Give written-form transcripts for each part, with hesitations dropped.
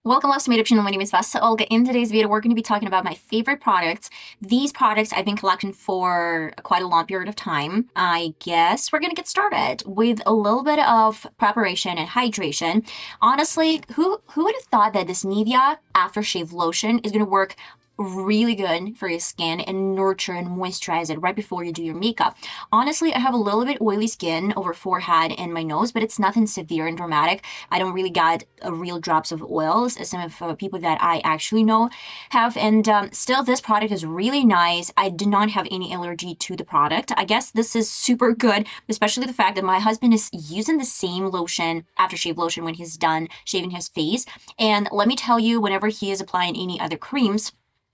Welcome to my YouTube channel. My name is VassaOlga. In today's video, we're going to be talking about my favorite products. These products I've been collecting for quite a long period of time. I guess we're going to get started with a little bit of preparation and hydration. Honestly, who would have thought that this Nivea aftershave lotion is going to work really good for your skin and nurture and moisturize it right before you do your makeup. Honestly, I have a little bit oily skin over forehead and my nose, but it's nothing severe and dramatic. I don't really got real drops of oils as some of people that I actually know have, and still this product is really nice. I do not have any allergy to the product. I guess this is super good, especially the fact that my husband is using the same lotion, aftershave lotion, when he's done shaving his face. And let me tell you, whenever he is applying any other creams,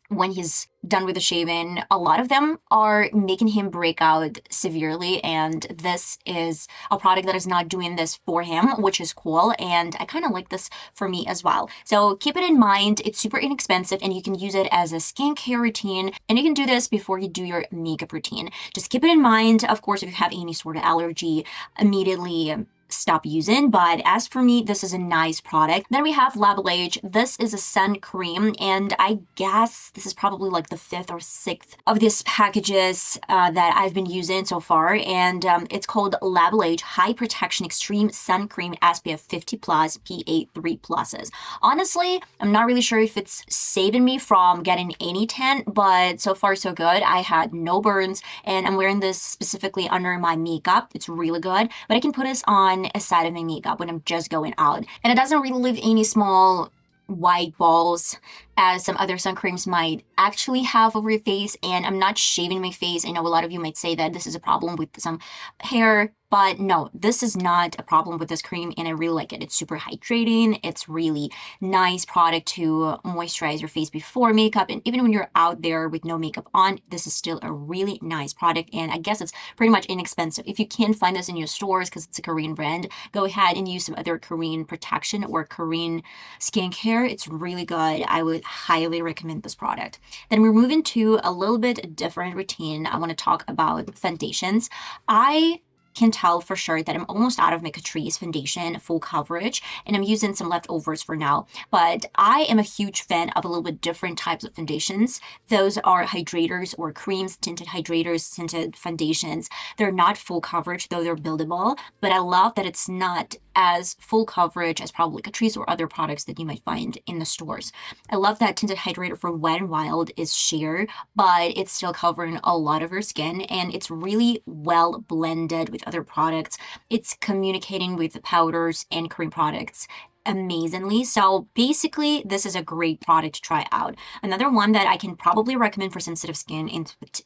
when he's done with the shaving, a lot of them are making him break out severely, and this is a product that is not doing this for him, which is cool, and I kind of like this for me as well. So keep it in mind. It's super inexpensive and you can use it as a skincare routine, and you can do this before you do your makeup routine. Just keep it in mind. Of course, if you have any sort of allergy, immediately stop using. But as for me, this is a nice product. Then we have lebelage. This is a sun cream, and I guess this is probably like the fifth or sixth of these packages that I've been using so far, and it's called lebelage High Protection Extreme Sun Cream SPF 50 plus PA3 pluses. Honestly, I'm not really sure if it's saving me from getting any tan, but so far so good. I had no burns, and I'm wearing this specifically under my makeup. It's really good, but I can put this on a side of my makeup when I'm just going out. And it doesn't really leave any small white balls as some other sun creams might actually have over your face. And I'm not shaving my face. I know a lot of you might say that this is a problem with some hair, but no, this is not a problem with this cream, and I really like it. It's super hydrating. It's really nice product to moisturize your face before makeup, and even when you're out there with no makeup on, this is still a really nice product, and I guess it's pretty much inexpensive. If you can't find this in your stores because it's a Korean brand, go ahead and use some other Korean protection or Korean skincare. It's really good. I would highly recommend this product. Then we're moving to a little bit different routine. I want to talk about foundations. I can tell for sure that I'm almost out of my Catrice foundation full coverage, and I'm using some leftovers for now. But I am a huge fan of a little bit different types of foundations. Those are hydrators or creams, tinted hydrators, tinted foundations. They're not full coverage, though they're buildable, but I love that it's not as full coverage as probably Catrice or other products that you might find in the stores. I love that tinted hydrator from Wet n Wild is sheer, but it's still covering a lot of your skin, and it's really well blended with other products. It's communicating with the powders and cream products amazingly. So basically, this is a great product to try out. Another one that I can probably recommend for sensitive skin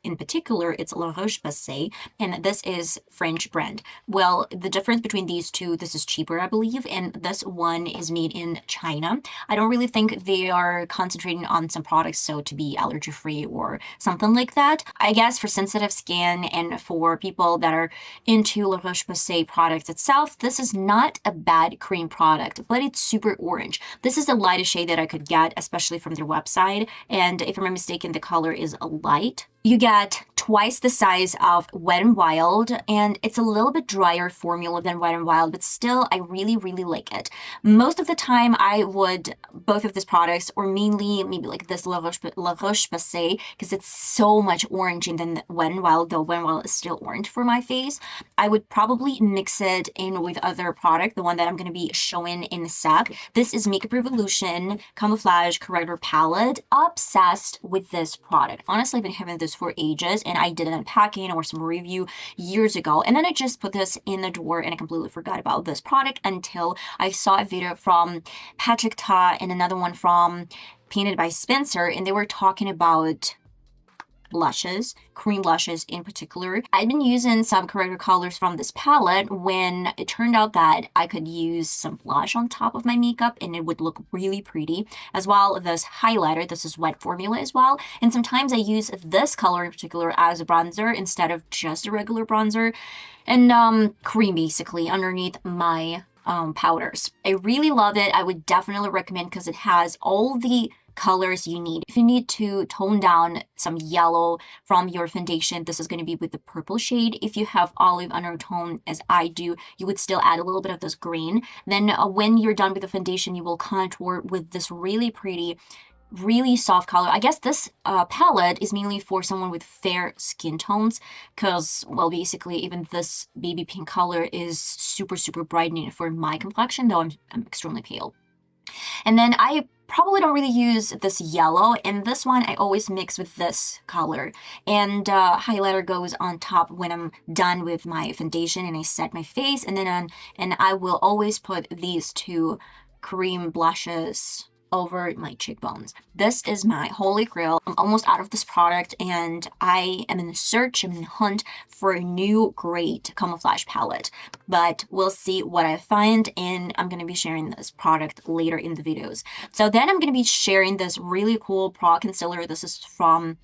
in particular, it's La Roche-Posay, and this is French brand. Well, the difference between these two, this is cheaper, I believe, and this one is made in China. I don't really think they are concentrating on some products so to be allergy free or something like that. I guess for sensitive skin and for people that are into La Roche-Posay products itself, this is not a bad cream product, but it's super orange. This is the lightest shade that I could get, especially from their website, and if I'm not mistaken, the color is a light. You get twice the size of Wet n Wild, and it's a little bit drier formula than Wet n Wild, but still, I really, really like it. Most of the time, I would both of these products, or mainly maybe like this La Roche-Posay, because it's so much orangey than Wet n Wild, though Wet n Wild is still orange for my face. I would probably mix it in with other product, the one that I'm going to be showing in a sec. This is Makeup Revolution Camouflage Corrector Palette. Obsessed with this product. Honestly, I've been having this for ages, and I did an unpacking or some review years ago, and then I just put this in the drawer and I completely forgot about this product until I saw a video from Patrick Ta and another one from Painted by Spencer, and they were talking about blushes, cream blushes in particular. I'd been using some corrector colors from this palette when it turned out that I could use some blush on top of my makeup and it would look really pretty. As well, this highlighter, this is wet formula as well, and sometimes I use this color in particular as a bronzer instead of just a regular bronzer, and cream basically underneath my powders. I really love it. I would definitely recommend because it has all the colors you need. If you need to tone down some yellow from your foundation, this is going to be with the purple shade. If you have olive undertone, as I do, you would still add a little bit of this green. Then when you're done with the foundation, you will contour with this really pretty, really soft color. I guess this palette is mainly for someone with fair skin tones because, well, basically even this baby pink color is super, super brightening for my complexion, though I'm extremely pale. And then I probably don't really use this yellow, and this one I always mix with this color. And highlighter goes on top when I'm done with my foundation and I set my face, and then and I will always put these two cream blushes over my cheekbones. This is my holy grail. I'm almost out of this product and I am in the search, I'm in the hunt for a new great camouflage palette. But we'll see what I find, and I'm going to be sharing this product later in the videos. So then I'm going to be sharing this really cool Pro concealer. This is from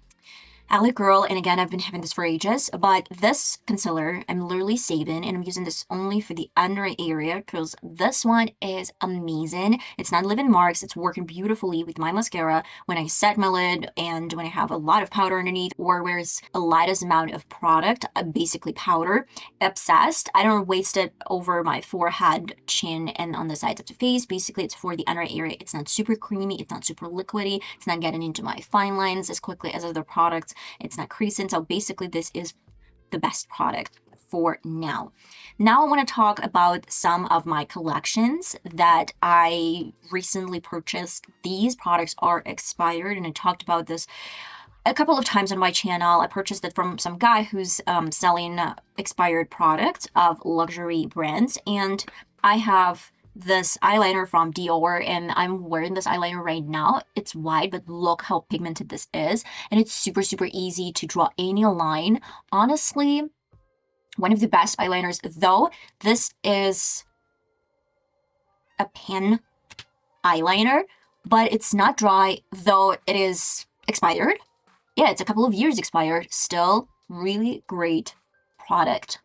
L.A.Girl, and again, I've been having this for ages, but this concealer I'm literally saving, and I'm using this only for the under area because this one is amazing. It's not leaving marks. It's working beautifully with my mascara when I set my lid and when I have a lot of powder underneath, or where it's a lightest amount of product, basically powder. Obsessed. I don't waste it over my forehead, chin, and on the sides of the face. Basically, it's for the under area. It's not super creamy. It's not super liquidy. It's not getting into my fine lines as quickly as other products. It's not creasing. So basically this is the best product for now. Now I want to talk about some of my collections that I recently purchased. These products are expired, and I talked about this a couple of times on my channel. I purchased it from some guy who's selling expired products of luxury brands, and I have this eyeliner from Dior, and I'm wearing this eyeliner right now. It's wide, but look how pigmented this is, and it's super, super easy to draw any line. Honestly, one of the best eyeliners, though this is a pen eyeliner, but it's not dry, though it is expired. Yeah, it's a couple of years expired. Still really great product.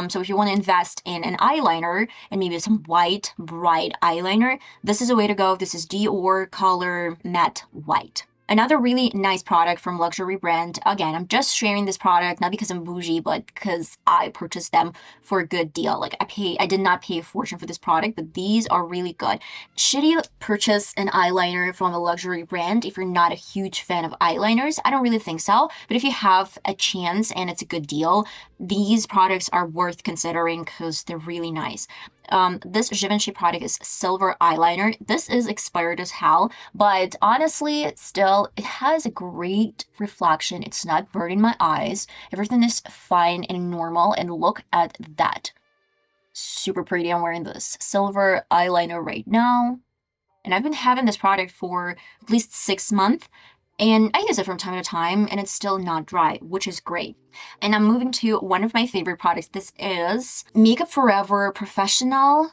So if you want to invest in an eyeliner and maybe some white, bright eyeliner, this is a way to go. This is Dior Color Matte White. Another really nice product from luxury brand. Again, I'm just sharing this product not because I'm bougie, but because I purchased them for a good deal. Like I did not pay a fortune for this product, but these are really good. Should you purchase an eyeliner from a luxury brand if you're not a huge fan of eyeliners? I don't really think so. But if you have a chance and it's a good deal, these products are worth considering because they're really nice. This Givenchy product is silver eyeliner. This is expired as hell, but honestly, still, it has a great reflection. It's not burning my eyes. Everything is fine and normal, and look at that. Super pretty. I'm wearing this silver eyeliner right now, and I've been having this product for at least 6 months. And I use it from time to time, and it's still not dry, which is great. And I'm moving to one of my favorite products. This is Makeup Forever Professional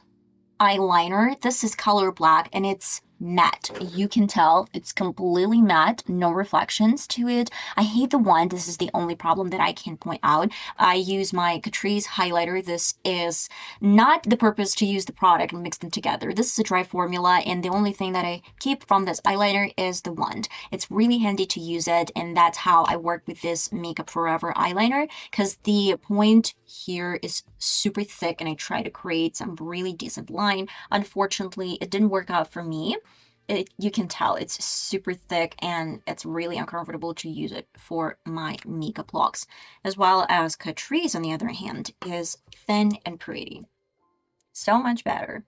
Eyeliner. This is color black, and it's matte. You can tell it's completely matte, no reflections to it. I hate the wand. This is the only problem that I can point out. I use my Catrice highlighter. This is not the purpose to use the product and mix them together. This is a dry formula, and the only thing that I keep from this eyeliner is the wand. It's really handy to use it, and that's how I work with this Makeup Forever eyeliner, because the point here is super thick, and I try to create some really decent line. Unfortunately, it didn't work out for me. You can tell it's super thick, and it's really uncomfortable to use it for my makeup looks. As well as Catrice, on the other hand, is thin and pretty. So much better.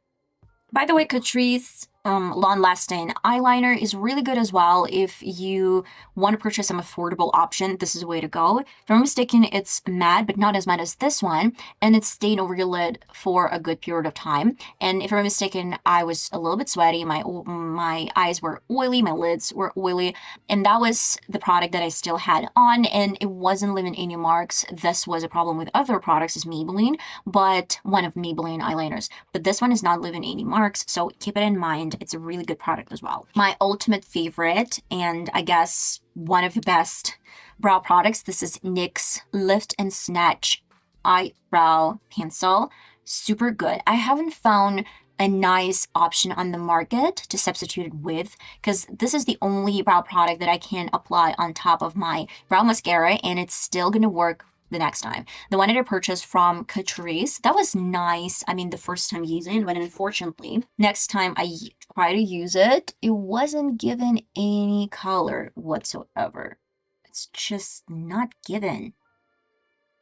By the way, Catrice long-lasting eyeliner is really good as well. If you want to purchase some affordable option, this is a way to go. If I'm mistaken, it's matte, but not as matte as this one, and it's staying over your lid for a good period of time. And if I'm mistaken, I was a little bit sweaty. My eyes were oily, my lids were oily, and that was the product that I still had on, and it wasn't leaving any marks. This was a problem with other products, is Maybelline, but one of Maybelline eyeliners. But this one is not leaving any marks, so keep it in mind. It's a really good product as well. My ultimate favorite, and I guess one of the best brow products, this is NYX's Lift and Snatch Eyebrow Pencil. super good. I haven't found a nice option on the market to substitute it with, because this is the only brow product that I can apply on top of my brow mascara, and it's still gonna work the next time. The one that I purchased from Catrice, that was nice. I mean, the first time using it, but unfortunately, next time I try to use it, it wasn't given any color whatsoever. It's just not given.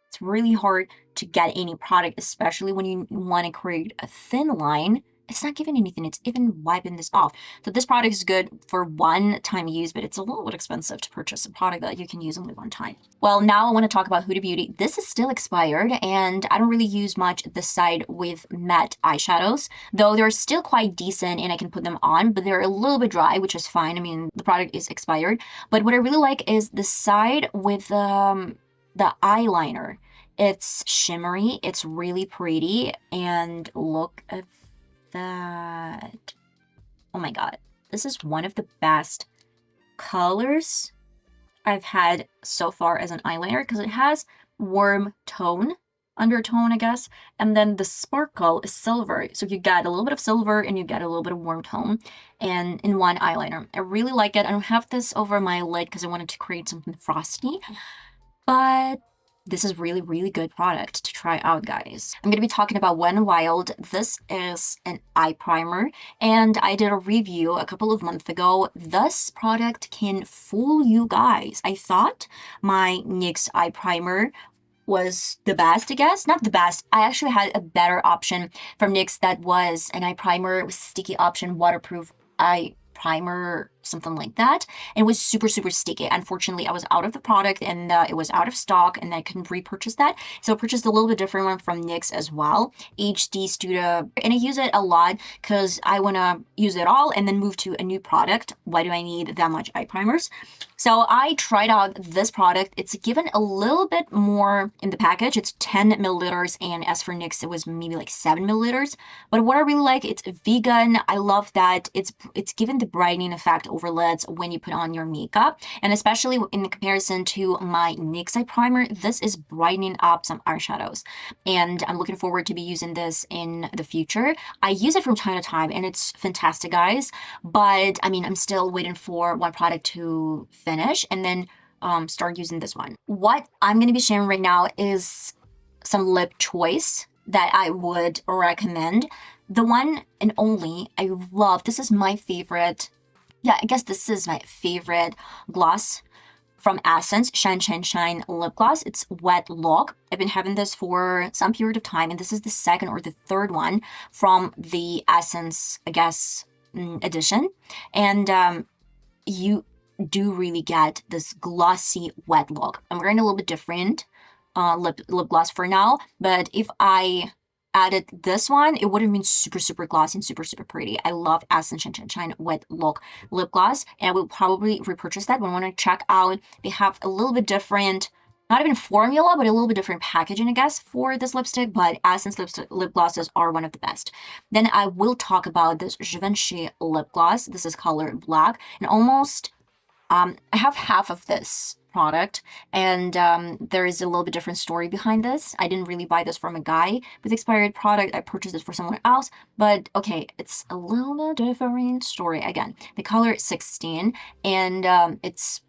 It's really hard to get any product, especially when you want to create a thin line. It's not giving anything. It's even wiping this off. So this product is good for one-time use, but it's a little bit expensive to purchase a product that you can use only one time. Well, now I want to talk about Huda Beauty. This is still expired, and I don't really use much this side with matte eyeshadows, though they're still quite decent and I can put them on, but they're a little bit dry, which is fine. I mean, the product is expired. But what I really like is the side with the eyeliner. It's shimmery, it's really pretty, and look at that. Oh my god, this is one of the best colors I've had so far as an eyeliner, because it has warm tone, undertone, I guess, and then the sparkle is silver, so you get a little bit of silver and you get a little bit of warm tone and in one eyeliner. I really like it. I don't have this over my lid because I wanted to create something frosty, but this is really, really good product to try out, guys. I'm going to be talking about Wet n Wild. This is an eye primer, and I did a review a couple of months ago. This product can fool you guys. I thought my NYX eye primer was the best, I guess. Not the best. I actually had a better option from NYX that was an eye primer with sticky option, waterproof eye primer, something like that. And it was super, super sticky. Unfortunately, I was out of the product and it was out of stock and I couldn't repurchase that. So I purchased a little bit different one from NYX as well, HD Studio. And I use it a lot because I want to use it all and then move to a new product. Why do I need that much eye primers? So I tried out this product. It's given a little bit more in the package. It's 10 milliliters, and as for NYX, it was maybe like 7 milliliters. But what I really like, it's vegan. I love that it's given the brightening effect over lids when you put on your makeup, and especially in comparison to my NYX eye primer, this is brightening up some eyeshadows, and I'm looking forward to be using this in the future. I use it from time to time and it's fantastic, guys, but I mean, I'm still waiting for one product to finish and then start using this one. What I'm going to be sharing right now is some lip choice that I would recommend. The one and only I love, this is my favorite, yeah, I guess this is my favorite gloss from Essence, Shine Shine Shine lip gloss. It's Wet Look. I've been having this for some period of time, and this is the second or the third one from the Essence, I guess, edition. And you do really get this glossy wet look. I'm wearing a little bit different lip gloss for now, but if I added this one, it would have been super, super glossy and super, super pretty. I love Essence Shine Shine Shine Wet Look lip gloss, and I will probably repurchase that when I want to check out. They have a little bit different, not even formula, but a little bit different packaging, I guess, for this lipstick, but Essence lip glosses are one of the best. Then I will talk about this Givenchy lip gloss. This is color black, and almost, I have half of this product, and there is a little bit different story behind this. I didn't really buy this from a guy with expired product. I purchased it for someone else, but okay, it's a little bit different story. Again, the color is 16, and it's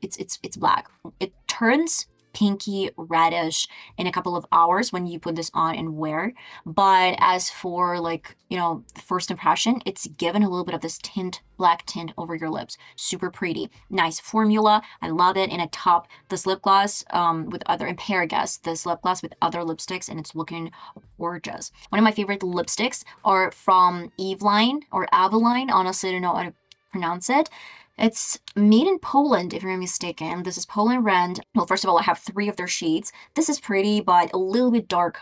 black. It turns pinky reddish in a couple of hours when you put this on and wear, but as for, like, you know, the first impression, it's given a little bit of this tint, black tint over your lips. Super pretty, nice formula. I love it. And I top this lip gloss with other, and pair, I guess, this lip gloss with other lipsticks, and it's looking gorgeous. One of my favorite lipsticks are from Eveline or Eveline. Honestly, I don't know how to pronounce it. It's made in Poland, if I'm not mistaken. This is Poland Rand. Well, first of all, I have 3 of their shades. This is pretty, but a little bit dark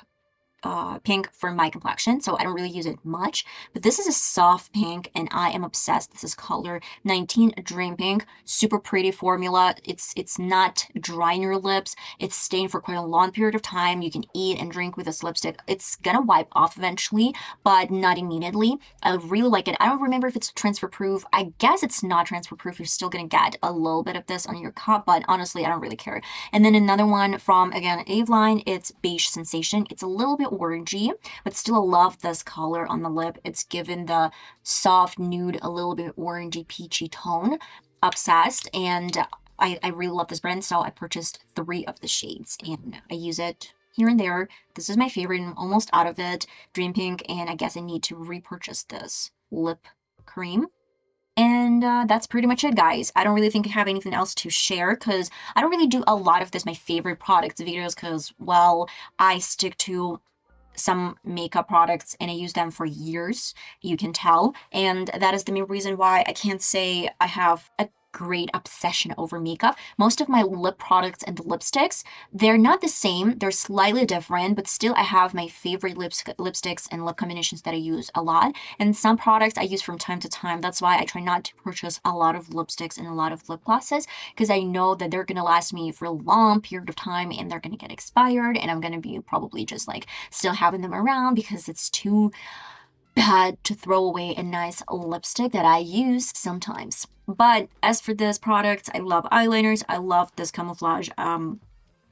pink for my complexion, so I don't really use it much. But this is a soft pink, and I am obsessed. This is color 19 Dream Pink. Super pretty formula. It's not drying your lips. It's staying for quite a long period of time. You can eat and drink with this lipstick. It's gonna wipe off eventually, but not immediately. I really like it. I don't remember if it's transfer proof. I guess it's not transfer proof. You're still gonna get a little bit of this on your cup, but honestly, I don't really care. And then another one from, again, Eveline. It's Beige Sensation. It's a little bit orangey, but still I love this color on the lip. It's given the soft nude, a little bit orangey peachy tone. Obsessed, and I really love this brand, so I purchased 3 of the shades and I use it here and there. This is my favorite. I'm almost out of it, Dream Pink, and I guess I need to repurchase this lip cream. And that's pretty much it, guys. I don't really think I have anything else to share because I don't really do a lot of this, my favorite products videos, because, well, I stick to some makeup products and I use them for years, you can tell. And that is the main reason why I can't say I have a great obsession over makeup. Most of my lip products and lipsticks, they're not the same. They're slightly different, but still I have my favorite lipsticks and lip combinations that I use a lot. And some products I use from time to time. That's why I try not to purchase a lot of lipsticks and a lot of lip glosses, because I know that they're gonna last me for a long period of time and they're gonna get expired, and I'm gonna be probably just like still having them around because it's too bad to throw away a nice lipstick that I use sometimes. But as for this product, I love eyeliners. I love this camouflage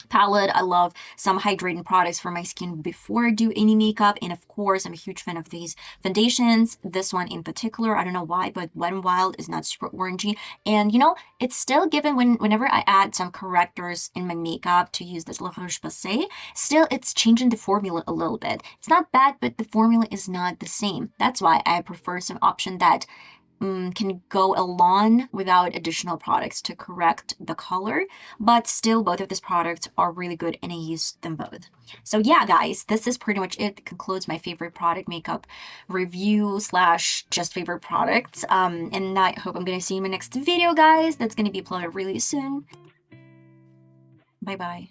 palette. I love some hydrating products for my skin before I do any makeup. And of course, I'm a huge fan of these foundations. This one in particular, I don't know why, but Wet n Wild is not super orangey. And you know, it's still given whenever I add some correctors in my makeup to use this roche-posay, still it's changing the formula a little bit. It's not bad, but the formula is not the same. That's why I prefer some option that can go along without additional products to correct the color, but still both of these products are really good and I use them both. So yeah, guys, this is pretty much it. It concludes my favorite product makeup review slash just favorite products. And I hope I'm gonna see you in my next video, guys. That's gonna be uploaded really soon. Bye bye.